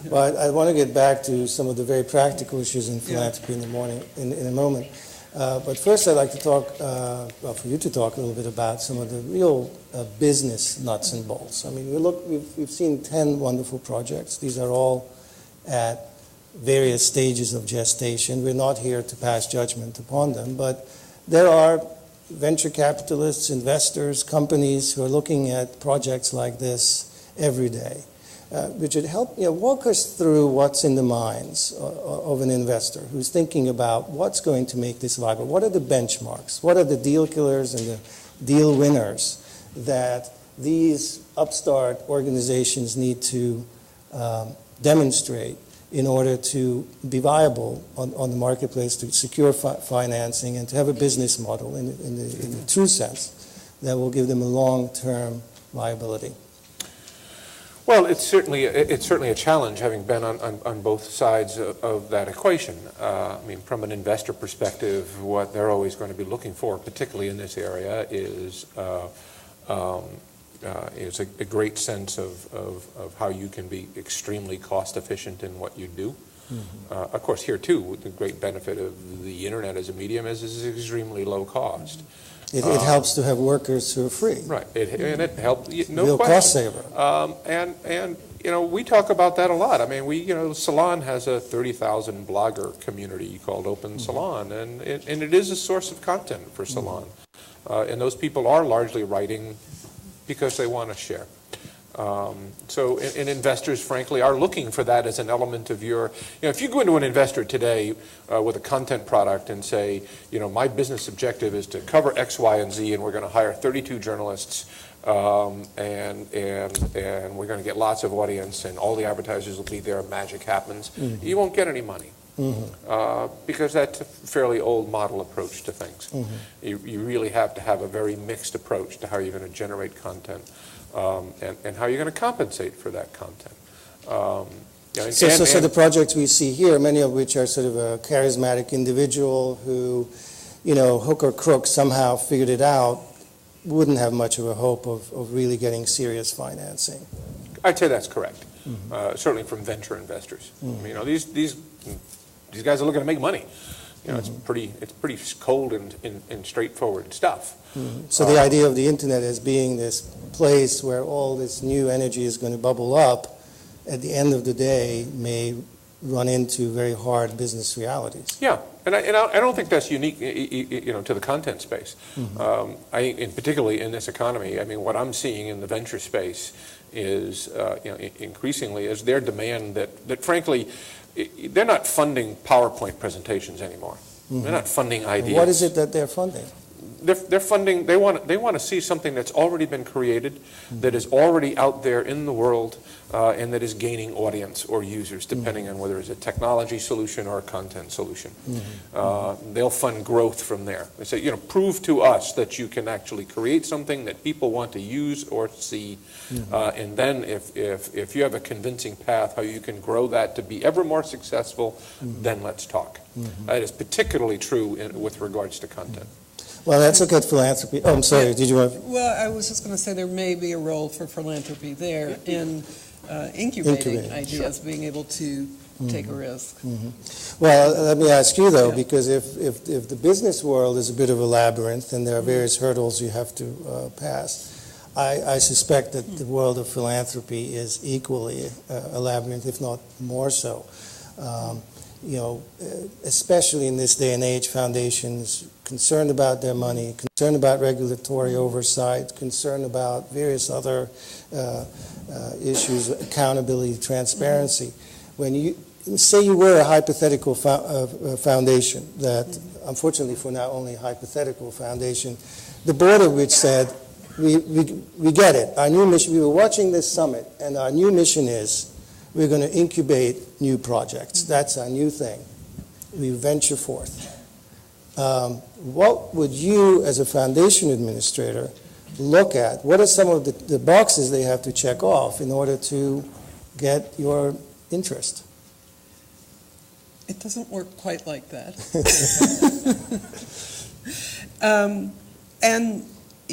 Well, I want to get back to some of the very practical issues in philanthropy in a moment. But first, I'd like to talk, for you to talk a little bit about some of the real business nuts and bolts. I mean, we've seen 10 wonderful projects. These are all at various stages of gestation. We're not here to pass judgment upon them, but there are venture capitalists, investors, companies who are looking at projects like this every day. Richard, walk us through what's in the minds of an investor who's thinking about what's going to make this viable. What are the benchmarks? What are the deal killers and the deal winners that these upstart organizations need to demonstrate in order to be viable on the marketplace, to secure financing, and to have a business model in the true sense that will give them a long-term viability? Well, it's certainly a challenge, having been on both sides of that equation. I mean, from an investor perspective, what they're always going to be looking for, particularly in this area, is a great sense of how you can be extremely cost efficient in what you do. Mm-hmm. Of course, here too, the great benefit of the internet as a medium is extremely low cost. It helps to have workers who are free. Right, and it helps, no real question. Cost saver. And we talk about that a lot. I mean, Salon has a 30,000 blogger community called Open Salon, and it is a source of content for Salon. And those people are largely writing because they want to share. And investors, frankly, are looking for that as an element of your, if you go into an investor today with a content product and say, my business objective is to cover X, Y, and Z, and we're going to hire 32 journalists, and we're going to get lots of audience, and all the advertisers will be there, and magic happens, you won't get any money. Because that's a fairly old model approach to things. You really have to have a very mixed approach to how you're going to generate content. And how you're going to compensate for that content. So the projects we see here, many of which are sort of a charismatic individual who, hook or crook somehow figured it out, wouldn't have much of a hope of really getting serious financing. I'd say that's correct. Certainly from venture investors. These guys are looking to make money. It's pretty cold and straightforward stuff. So the idea of the internet as being this place where all this new energy is going to bubble up, at the end of the day, may run into very hard business realities. Yeah, and I don't think that's unique, to the content space. And particularly in this economy, I mean, what I'm seeing in the venture space is, increasingly, is their demand that frankly, they're not funding PowerPoint presentations anymore. They're not funding ideas. What is it that they're funding? They're funding. They want to see something that's already been created, that is already out there in the world, and that is gaining audience or users, depending on whether it's a technology solution or a content solution. They'll fund growth from there. They say, prove to us that you can actually create something that people want to use or see, and then if you have a convincing path how you can grow that to be ever more successful, then let's talk. That is particularly true with regards to content. Well, let's look at philanthropy. Oh, I'm sorry. Did you want? Well, I was just going to say there may be a role for philanthropy there in incubating ideas, being able to take a risk. Well, let me ask you though, because if the business world is a bit of a labyrinth and there are various hurdles you have to pass, I suspect that the world of philanthropy is equally a labyrinth, if not more so. Especially in this day and age, foundations concerned about their money, concerned about regulatory oversight, concerned about various other issues, accountability, transparency. When you say you were a hypothetical foundation, that unfortunately for now only a hypothetical foundation, the board of which said, we get it. Our new mission, we were watching this summit, and our new mission is we're going to incubate new projects. That's our new thing. We venture forth. What would you, as a foundation administrator, look at? What are some of the boxes they have to check off in order to get your interest? It doesn't work quite like that. And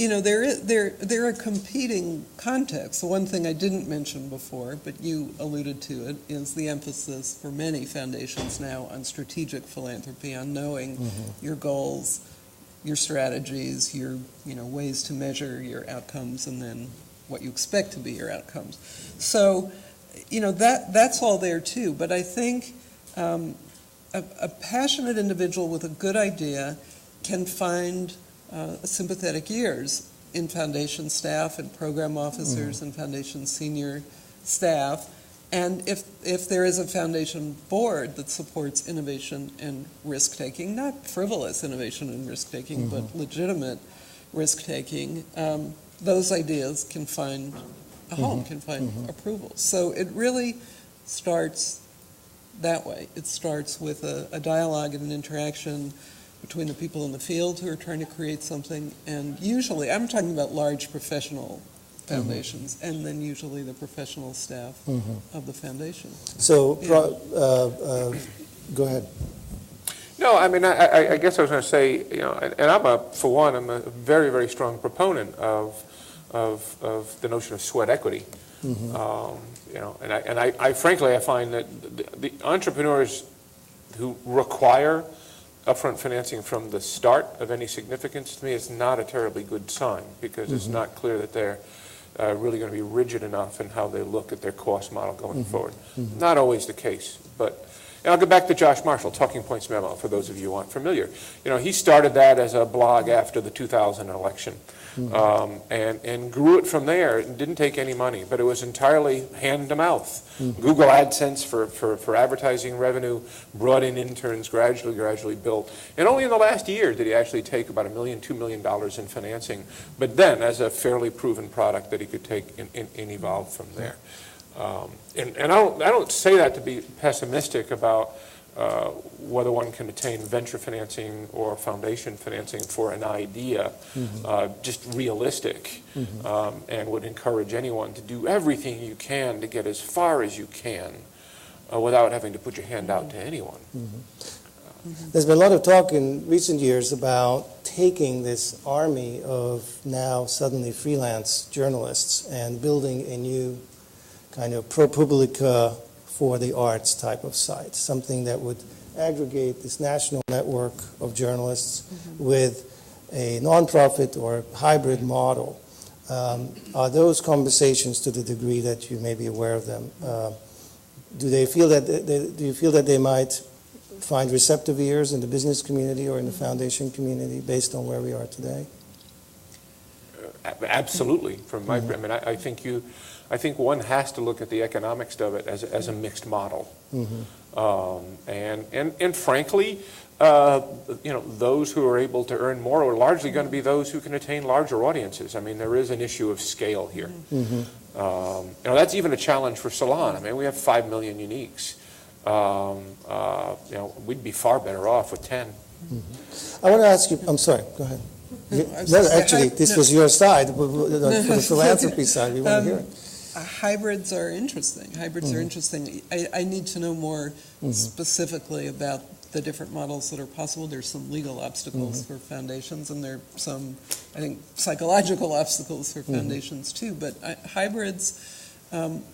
there are competing contexts. The one thing I didn't mention before, but you alluded to it, is the emphasis for many foundations now on strategic philanthropy, on knowing your goals, your strategies, your ways to measure your outcomes, and then what you expect to be your outcomes. So, that's all there too. But I think a passionate individual with a good idea can find sympathetic ears in foundation staff and program officers and foundation senior staff. And if there is a foundation board that supports innovation and risk-taking, not frivolous innovation and risk-taking, but legitimate risk-taking, those ideas can find a home, can find approval. So it really starts that way. It starts with a dialogue and an interaction between the people in the field who are trying to create something, and usually, I'm talking about large professional foundations, and then usually the professional staff of the foundation. So, go ahead. No, I mean, I guess I was going to say, and I'm a very, very strong proponent of the notion of sweat equity. And I frankly, I find that the entrepreneurs who require upfront financing from the start of any significance, to me, is not a terribly good sign, because it's not clear that they're really going to be rigid enough in how they look at their cost model going forward. Not always the case, but. And I'll go back to Josh Marshall, Talking Points Memo, for those of you who aren't familiar. He started that as a blog after the 2000 election, and grew it from there. It didn't take any money, but it was entirely hand to mouth. Google AdSense for advertising revenue, brought in interns, gradually built. And only in the last year did he actually take about $1 million, $2 million in financing, but then as a fairly proven product that he could take and evolve from there. And I don't say that to be pessimistic about whether one can attain venture financing or foundation financing for an idea, just realistic, and would encourage anyone to do everything you can to get as far as you can without having to put your hand out to anyone. There's been a lot of talk in recent years about taking this army of now suddenly freelance journalists and building a new kind of ProPublica for the arts type of site, something that would aggregate this national network of journalists with a nonprofit or hybrid model. Are those conversations, to the degree that you may be aware of them, do you feel that they might find receptive ears in the business community or in the foundation community based on where we are today? Absolutely. From my, I think one has to look at the economics of it as a mixed model, and frankly, those who are able to earn more are largely going to be those who can attain larger audiences. I mean, there is an issue of scale here. That's even a challenge for Salon. I mean, we have 5 million uniques. We'd be far better off with 10. I want to ask you. I'm sorry. Go ahead. Actually, this was your side. For the philanthropy side, we want to hear it. Hybrids are interesting. I need to know more specifically about the different models that are possible. There's some legal obstacles for foundations, and there are some, I think, psychological obstacles for foundations too. But hybrids,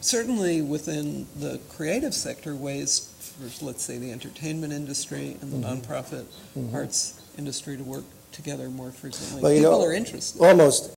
certainly within the creative sector, ways for, let's say, the entertainment industry and the nonprofit arts industry to work together more frequently. Well, people are interested. Almost